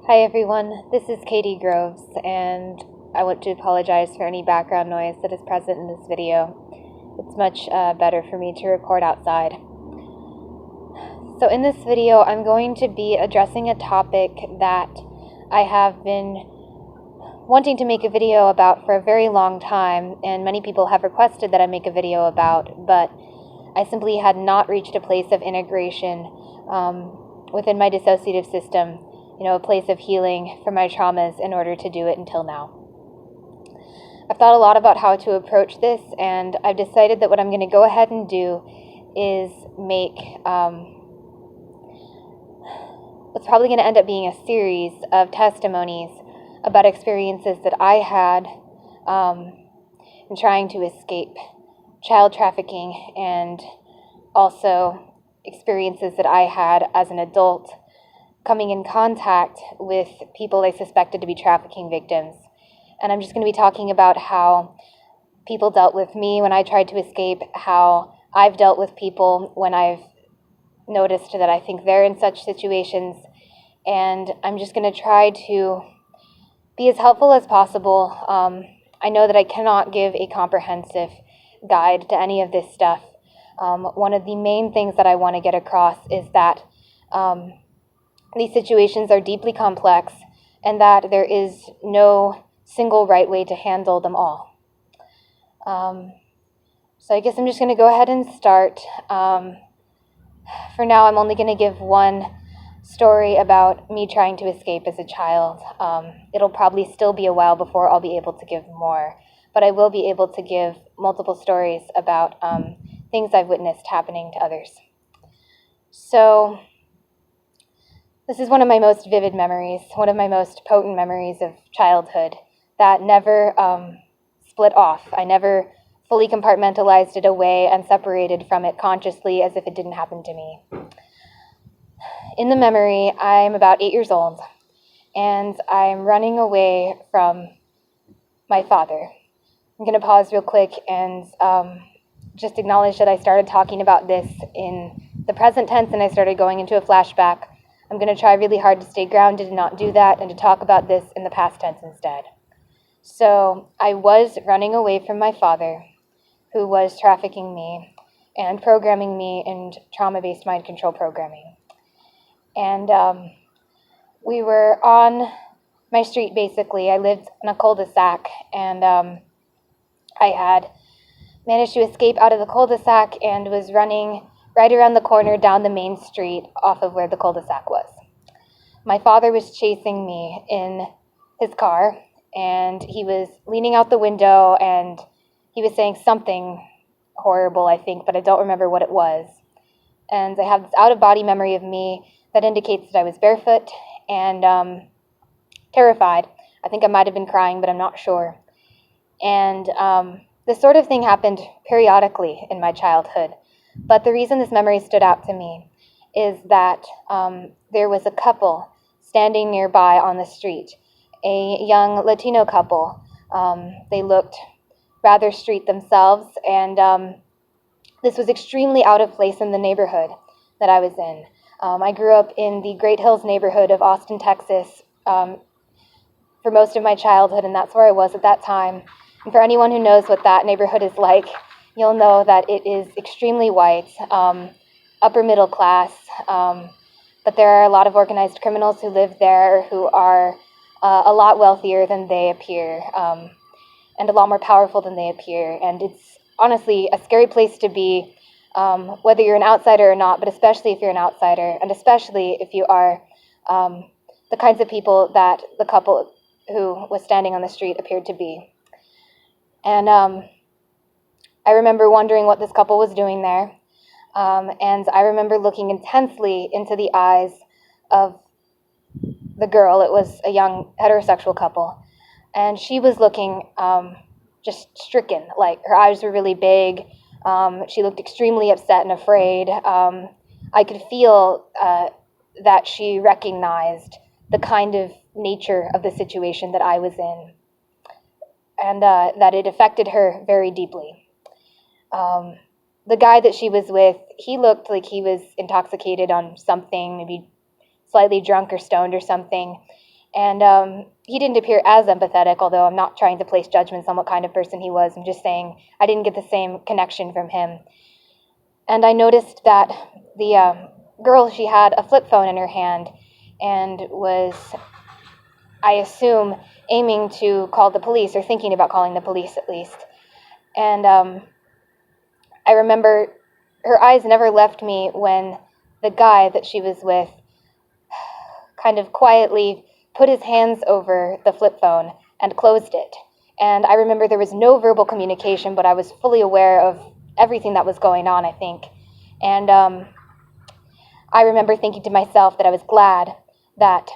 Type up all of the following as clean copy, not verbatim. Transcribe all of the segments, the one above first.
Hi everyone, this is Katie Groves, and I want to apologize for any background noise that is present in this video. It's much better for me to record outside. So in this video, I'm going to be addressing a topic that I have been wanting to make a video about for a very long time, and many people have requested that I make a video about, but I simply had not reached a place of integration within my dissociative system, a place of healing from my traumas in order to do it until now. I've thought a lot about how to approach this, and I've decided that what I'm going to go ahead and do is make what's probably going to end up being a series of testimonies about experiences that I had in trying to escape child trafficking, and also experiences that I had as an adult coming in contact with people I suspected to be trafficking victims. And I'm just going to be talking about how people dealt with me when I tried to escape, how I've dealt with people when I've noticed that I think they're in such situations, and I'm just going to try to be as helpful as possible. I know that I cannot give a comprehensive guide to any of this stuff. One of the main things that I want to get across is that these situations are deeply complex, and that there is no single right way to handle them all. So I guess I'm just going to go ahead and start. For now, I'm only going to give one story about me trying to escape as a child. It'll probably still be a while before I'll be able to give more, but I will be able to give multiple stories about things I've witnessed happening to others. So this is one of my most vivid memories, one of my most potent memories of childhood that never split off. I never fully compartmentalized it away and separated from it consciously as if it didn't happen to me. In the memory, I'm about 8 years old, and I'm running away from my father. I'm going to pause real quick and just acknowledge that I started talking about this in the present tense and I started going into a flashback. I'm going to try really hard to stay grounded and not do that, and to talk about this in the past tense instead. So I was running away from my father, who was trafficking me and programming me in trauma-based mind control programming. And we were on my street, basically. I lived in a cul-de-sac, and I had managed to escape out of the cul-de-sac and was running right around the corner down the main street off of where the cul-de-sac was. My father was chasing me in his car, and he was leaning out the window, and he was saying something horrible, I think, but I don't remember what it was. And I have this out-of-body memory of me that indicates that I was barefoot and terrified. I think I might have been crying, but I'm not sure. And this sort of thing happened periodically in my childhood. But the reason this memory stood out to me is that there was a couple standing nearby on the street, a young Latino couple. They looked rather street themselves, and this was extremely out of place in the neighborhood that I was in. I grew up in the Great Hills neighborhood of Austin, Texas, for most of my childhood, and that's where I was at that time. And for anyone who knows what that neighborhood is like, you'll know that it is extremely white, upper middle class, but there are a lot of organized criminals who live there who are a lot wealthier than they appear, and a lot more powerful than they appear. And it's honestly a scary place to be, whether you're an outsider or not, but especially if you're an outsider, and especially if you are the kinds of people that the couple who was standing on the street appeared to be. And I remember wondering what this couple was doing there, and I remember looking intensely into the eyes of the girl. It was a young heterosexual couple, and she was looking just stricken. Like, her eyes were really big. She looked extremely upset and afraid. I could feel that she recognized the kind of nature of the situation that I was in, and that it affected her very deeply. The guy that she was with, he looked like he was intoxicated on something, maybe slightly drunk or stoned or something. And he didn't appear as empathetic, although I'm not trying to place judgments on what kind of person he was. I'm just saying I didn't get the same connection from him. And I noticed that the girl, she had a flip phone in her hand and was, I assume, aiming to call the police, or thinking about calling the police at least. And I remember her eyes never left me when the guy that she was with kind of quietly put his hands over the flip phone and closed it. And I remember there was no verbal communication, but I was fully aware of everything that was going on, I think. And I remember thinking to myself that I was glad that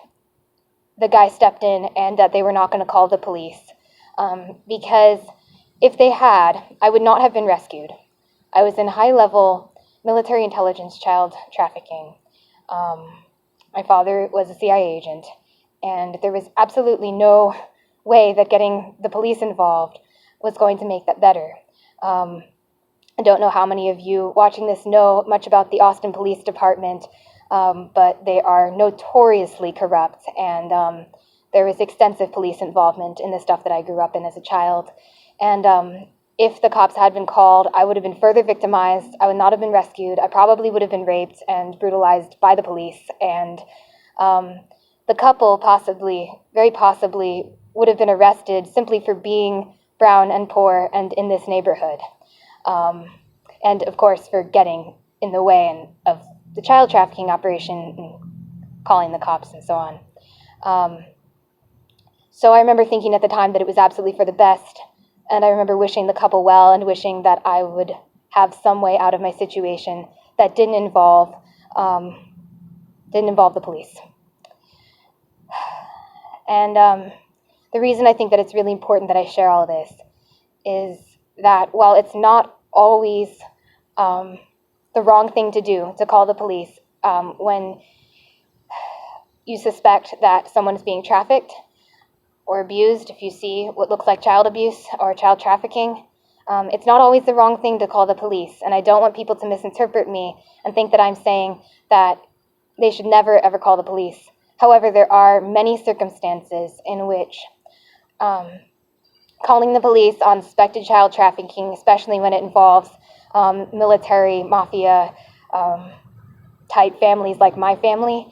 the guy stepped in and that they were not going to call the police. Because if they had, I would not have been rescued. I was in high-level military intelligence child trafficking. My father was a CIA agent, and there was absolutely no way that getting the police involved was going to make that better. I don't know how many of you watching this know much about the Austin Police Department, but they are notoriously corrupt, and there was extensive police involvement in the stuff that I grew up in as a child. And if the cops had been called, I would have been further victimized. I would not have been rescued. I probably would have been raped and brutalized by the police. And the couple possibly, very possibly, would have been arrested simply for being brown and poor and in this neighborhood. And of course, for getting in the way of the child trafficking operation and calling the cops and so on. So I remember thinking at the time that it was absolutely for the best. And I remember wishing the couple well and wishing that I would have some way out of my situation that didn't involve the police. And the reason I think that it's really important that I share all this is that while it's not always the wrong thing to do to call the police when you suspect that someone is being trafficked or abused, if you see what looks like child abuse or child trafficking, it's not always the wrong thing to call the police. And I don't want people to misinterpret me and think that I'm saying that they should never, ever call the police. However, there are many circumstances in which calling the police on suspected child trafficking, especially when it involves military, mafia type families like my family,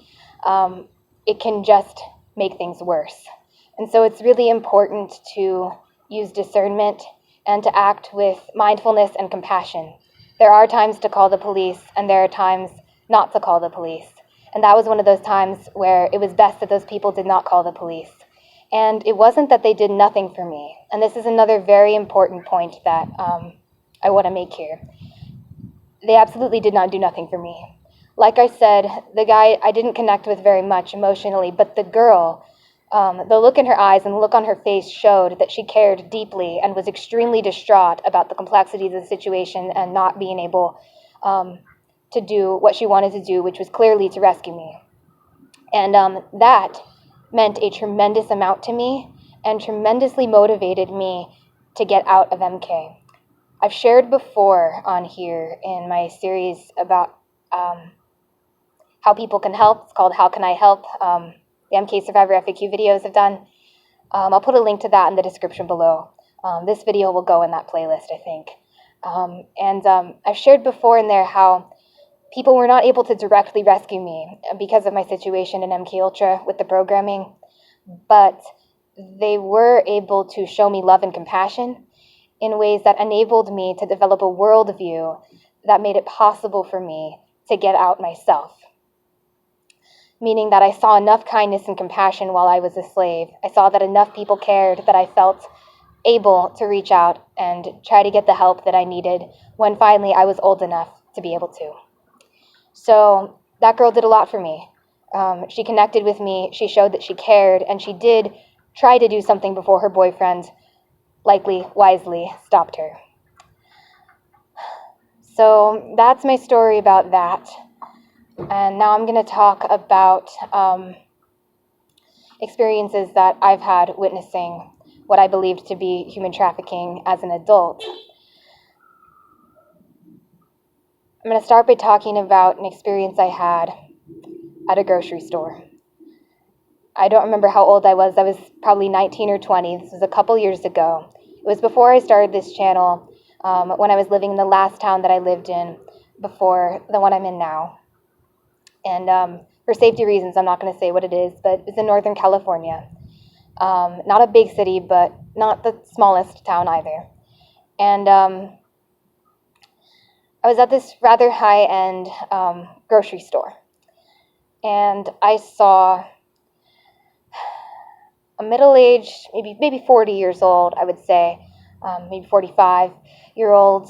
it can just make things worse. And so it's really important to use discernment and to act with mindfulness and compassion. There are times to call the police, and there are times not to call the police. And that was one of those times where it was best that those people did not call the police. And it wasn't that they did nothing for me. And this is another very important point that I want to make here. They absolutely did not do nothing for me. Like I said, the guy I didn't connect with very much emotionally, but the girl, the look in her eyes and the look on her face showed that she cared deeply and was extremely distraught about the complexities of the situation and not being able to do what she wanted to do, which was clearly to rescue me. And that meant a tremendous amount to me and tremendously motivated me to get out of MK. I've shared before on here in my series about how people can help. It's called How Can I Help? The MK Survivor FAQ videos I've done. I'll put a link to that in the description below. This video will go in that playlist, I think. I've shared before in there how people were not able to directly rescue me because of my situation in MK Ultra with the programming, but they were able to show me love and compassion in ways that enabled me to develop a worldview that made it possible for me to get out myself. Meaning that I saw enough kindness and compassion while I was a slave. I saw that enough people cared that I felt able to reach out and try to get the help that I needed when finally I was old enough to be able to. So that girl did a lot for me. She connected with me, she showed that she cared, and she did try to do something before her boyfriend, likely wisely, stopped her. So that's my story about that. And now I'm going to talk about experiences that I've had witnessing what I believed to be human trafficking as an adult. I'm going to start by talking about an experience I had at a grocery store. I don't remember how old I was. I was probably 19 or 20. This was a couple years ago. It was before I started this channel, when I was living in the last town that I lived in before the one I'm in now. And for safety reasons, I'm not going to say what it is, but it's in Northern California. Not a big city, but not the smallest town either. And I was at this rather high-end grocery store. And I saw a middle-aged, maybe 40 years old, I would say, maybe 45-year-old,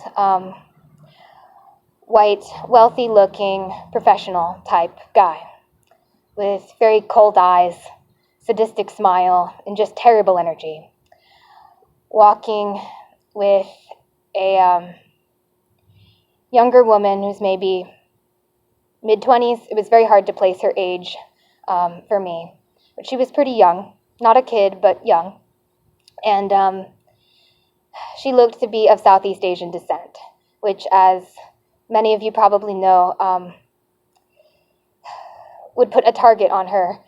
white, wealthy-looking, professional type guy with very cold eyes, sadistic smile, and just terrible energy, walking with a younger woman who's maybe mid-20s. It was very hard to place her age for me, but she was pretty young, not a kid, but young, and she looked to be of Southeast Asian descent, which, as many of you probably know, would put a target on her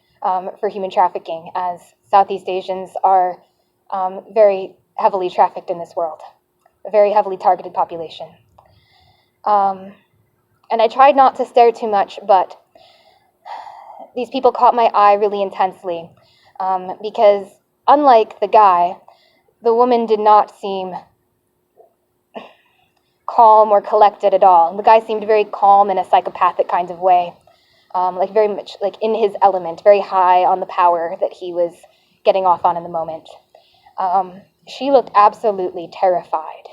for human trafficking, as Southeast Asians are very heavily trafficked in this world, a very heavily targeted population. And I tried not to stare too much, but these people caught my eye really intensely, because unlike the guy, the woman did not seem calm or collected at all. The guy seemed very calm in a psychopathic kind of way, like very much like in his element, very high on the power that he was getting off on in the moment. She looked absolutely terrified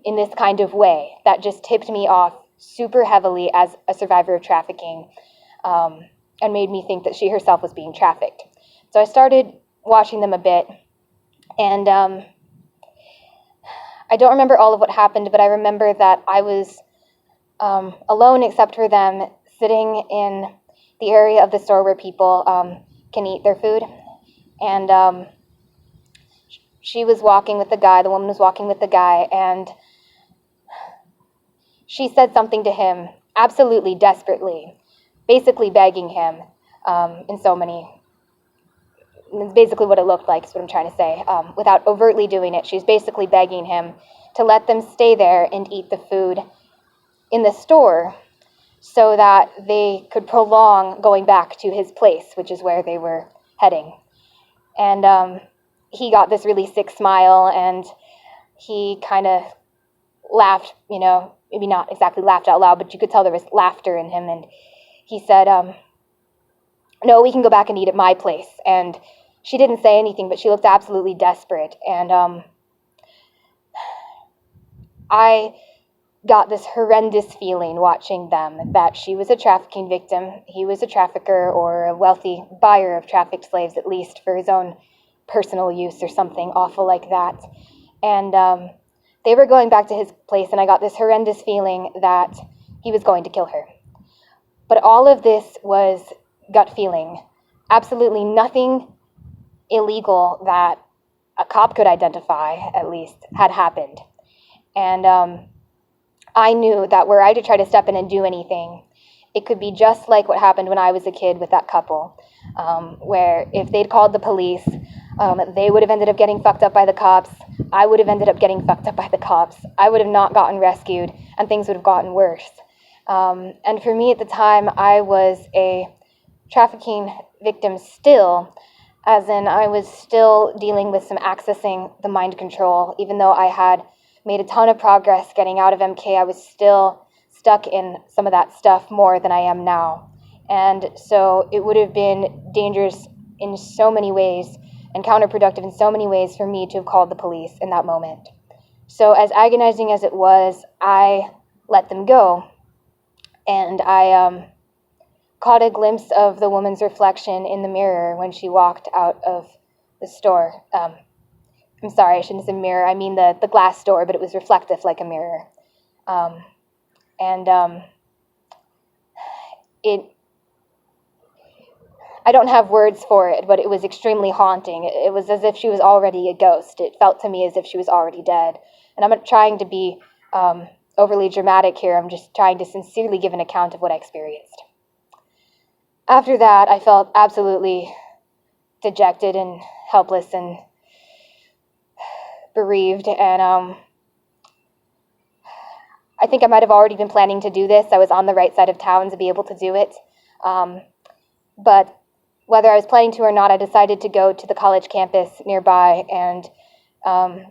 in this kind of way that just tipped me off super heavily as a survivor of trafficking, and made me think that she herself was being trafficked. So I started watching them a bit, and I don't remember all of what happened, but I remember that I was alone except for them, sitting in the area of the store where people can eat their food. And she was walking with the guy, the woman was walking with the guy, and she said something to him, absolutely desperately, basically begging him in so many, basically what it looked like is what I'm trying to say, without overtly doing it. She's basically begging him to let them stay there and eat the food in the store so that they could prolong going back to his place, which is where they were heading. And he got this really sick smile, and he kind of laughed, maybe not exactly laughed out loud, but you could tell there was laughter in him. And he said, no, we can go back and eat at my place. And she didn't say anything, but she looked absolutely desperate. And I got this horrendous feeling watching them, that she was a trafficking victim, he was a trafficker, or a wealthy buyer of trafficked slaves, at least for his own personal use or something awful like that. And they were going back to his place, and I got this horrendous feeling that he was going to kill her. But all of this was gut feeling. Absolutely nothing illegal that a cop could identify, at least, had happened. And I knew that were I to try to step in and do anything, it could be just like what happened when I was a kid with that couple, where if they'd called the police, they would have ended up getting fucked up by the cops. I would have ended up getting fucked up by the cops. I would have not gotten rescued, and things would have gotten worse. And for me at the time, I was a trafficking victim still, as in I was still dealing with some accessing the mind control. Even though I had made a ton of progress getting out of MK, I was still stuck in some of that stuff more than I am now. And so it would have been dangerous in so many ways and counterproductive in so many ways for me to have called the police in that moment. So as agonizing as it was, I let them go. And I caught a glimpse of the woman's reflection in the mirror when she walked out of the store. I'm sorry, I shouldn't say mirror. I mean the glass door, but it was reflective like a mirror. I don't have words for it, but it was extremely haunting. It was as if she was already a ghost. It felt to me as if she was already dead. And I'm not trying to be overly dramatic here. I'm just trying to sincerely give an account of what I experienced. After that, I felt absolutely dejected and helpless and bereaved, and I think I might have already been planning to do this. I was on the right side of town to be able to do it, but whether I was planning to or not, I decided to go to the college campus nearby and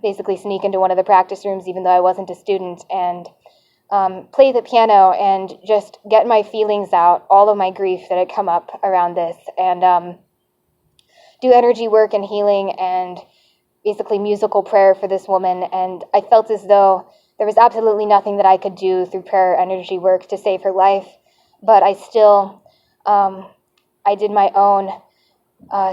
basically sneak into one of the practice rooms, even though I wasn't a student, and play the piano and just get my feelings out, all of my grief that had come up around this, and do energy work and healing and basically musical prayer for this woman. And I felt as though there was absolutely nothing that I could do through prayer or energy work to save her life, but I still, I did my own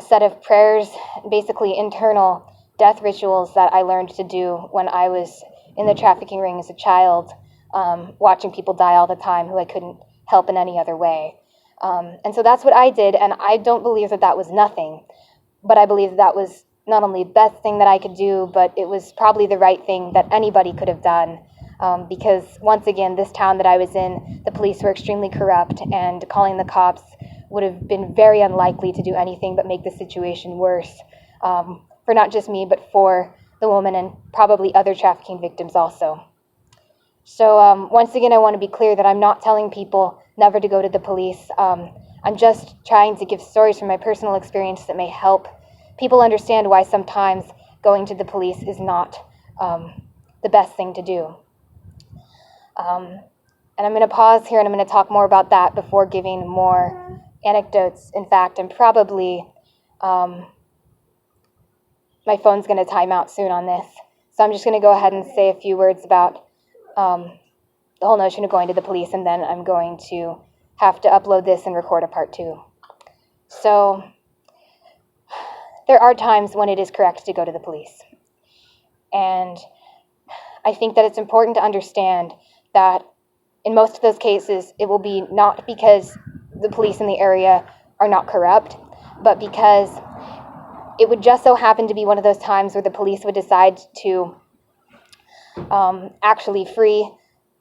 set of prayers, basically internal death rituals that I learned to do when I was in the trafficking ring as a child, watching people die all the time who I couldn't help in any other way. And so that's what I did, and I don't believe that that was nothing, but I believe that was not only the best thing that I could do, but it was probably the right thing that anybody could have done, because once again, this town that I was in, the police were extremely corrupt, and calling the cops would have been very unlikely to do anything but make the situation worse, for not just me, but for the woman and probably other trafficking victims also. So once again, I want to be clear that I'm not telling people never to go to the police. I'm just trying to give stories from my personal experience that may help people understand why sometimes going to the police is not the best thing to do. And I'm going to pause here and I'm going to talk more about that before giving more anecdotes. In fact, I'm probably, my phone's going to time out soon on this. So I'm just going to go ahead and say a few words about the whole notion of going to the police, and then I'm going to have to upload this and record a part 2. So there are times when it is correct to go to the police. And I think that it's important to understand that in most of those cases, it will be not because the police in the area are not corrupt, but because it would just so happen to be one of those times where the police would decide to actually free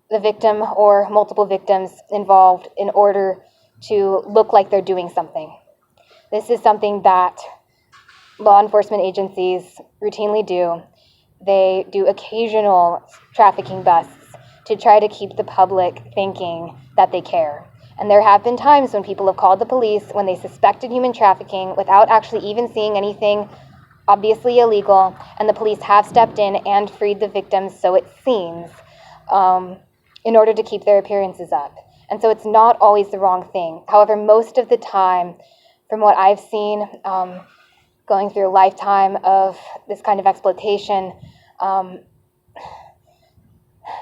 the victim or multiple victims involved in order to look like they're doing something. This is something that law enforcement agencies routinely do. They do occasional trafficking busts to try to keep the public thinking that they care. And there have been times when people have called the police when they suspected human trafficking without actually even seeing anything obviously illegal, and the police have stepped in and freed the victims, so it seems, in order to keep their appearances up. And so it's not always the wrong thing. However, most of the time, from what I've seen, going through a lifetime of this kind of exploitation,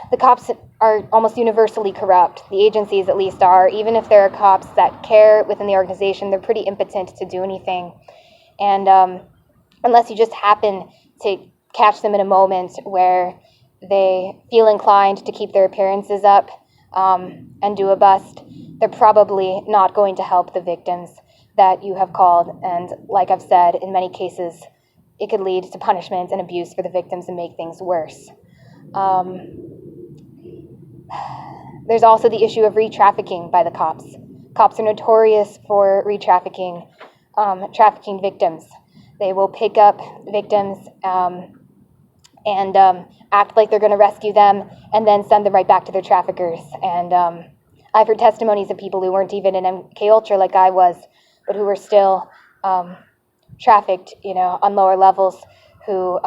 the cops are almost universally corrupt. The agencies at least are. Even if there are cops that care within the organization, they're pretty impotent to do anything. And unless you just happen to catch them in a moment where they feel inclined to keep their appearances up and do a bust, they're probably not going to help the victims that you have called. And like I've said, in many cases, it could lead to punishment and abuse for the victims and make things worse. There's also the issue of retrafficking by the cops. Cops are notorious for retrafficking, trafficking victims. They will pick up victims and act like they're going to rescue them and then send them right back to their traffickers. And I've heard testimonies of people who weren't even in MK Ultra like I was, but who were still trafficked, on lower levels, who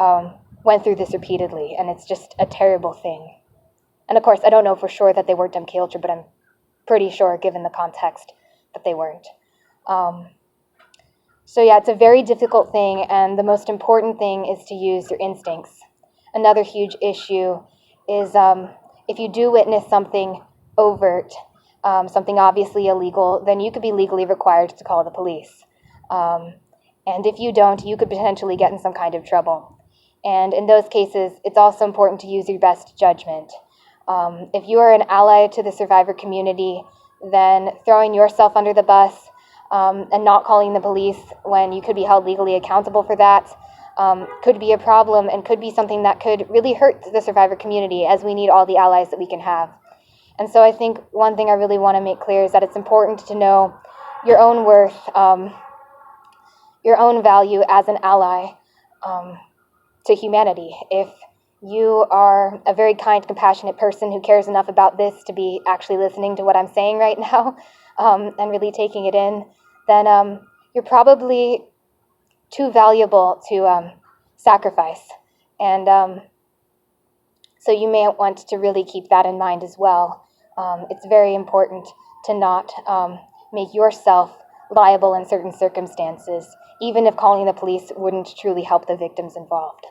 went through this repeatedly, and it's just a terrible thing. And of course, I don't know for sure that they weren't MK Ultra, but I'm pretty sure, given the context, that they weren't. So yeah, it's a very difficult thing, and the most important thing is to use your instincts. Another huge issue is if you do witness something overt, something obviously illegal, then you could be legally required to call the police. And if you don't, you could potentially get in some kind of trouble. And in those cases, it's also important to use your best judgment. If you are an ally to the survivor community, then throwing yourself under the bus and not calling the police when you could be held legally accountable for that could be a problem and could be something that could really hurt the survivor community, as we need all the allies that we can have. And so I think one thing I really want to make clear is that it's important to know your own worth your own value as an ally to humanity. If you are a very kind, compassionate person who cares enough about this to be actually listening to what I'm saying right now and really taking it in, then you're probably too valuable to sacrifice. And so you may want to really keep that in mind as well. It's very important to not make yourself liable in certain circumstances, even if calling the police wouldn't truly help the victims involved.